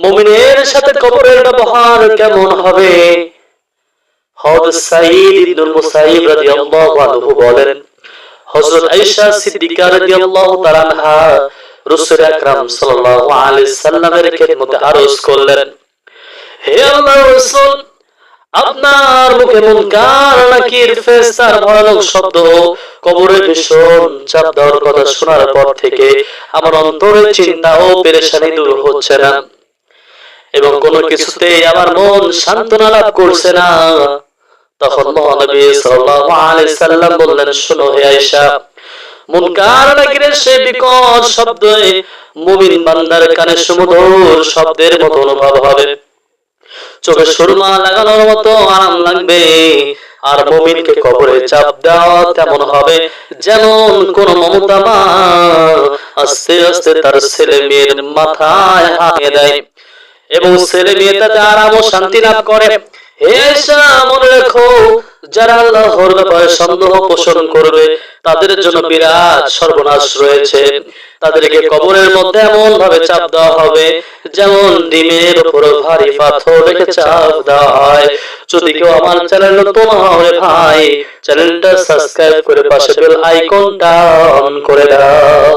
মুমিনের সাথে কবরের ব্যবহার কেমন হবে? হযরত সাঈদ ইবনে মুসাইয়িব রাদিয়াল্লাহু আনহু বলেন, হযরত আয়েশা সিদ্দিকা রাদিয়াল্লাহু তাআলা আনহা রাসূল আকরাম সাল্লাল্লাহু আলাইহি সাল্লামের খেদমতে আরজ করলেন, হে আল্লাহর রাসূল, আপনার মুখে মুনকার নাকির ফেরেশতার ভয়ানক শব্দ, কবরে ভীষণ চাপ দেওয়ার কথা শোনার পর থেকে আমার অন্তরে চিন্তা ও পেরেশানি দূর হচ্ছে না এবং কোনো কিছুতেই আমার মন সান্ত্বনা লাভ করছে না। তখন মহানবী সাল্লাল্লাহু আলাইহি সাল্লাম বললেন, শোনো হে আয়েশা, মুনকার নাকিরের সেই বিকট শব্দে মুমিন বান্দার কানে সুমধুর শব্দের মতো অনুভব হবে, চোখে সুরমা লাগানোর মতো আরাম লাগবে। আর মুমিনকে কবরে চাপ দেওয়া তেমন হবে যেমন কোন মমতা মা আস্তে আস্তে তার ছেলে মেয়ের মাথায় হাত দেয় এবং ছেলে মেয়ে তাতে আরাম ও শান্তি লাভ করে। হে আয়েশা, মনে রেখো, যারা আল্লাহর ব্যাপারে সন্দেহ পোষণ করবে তাদের জন্য বিরাট সর্বনাশ রয়েছে। তাদেরকে কবরের মধ্যে এমন ভাবে চাপ দেওয়া হবে যেমন ডিমের উপর ভারী পাথর রেখে চাপ দেওয়া হয়। যদি কেউ আমার চ্যানেল নতুন হয় ভাই, চ্যানেলটা সাবস্ক্রাইব করে পাশে বেল আইকনটা অন করে দাও।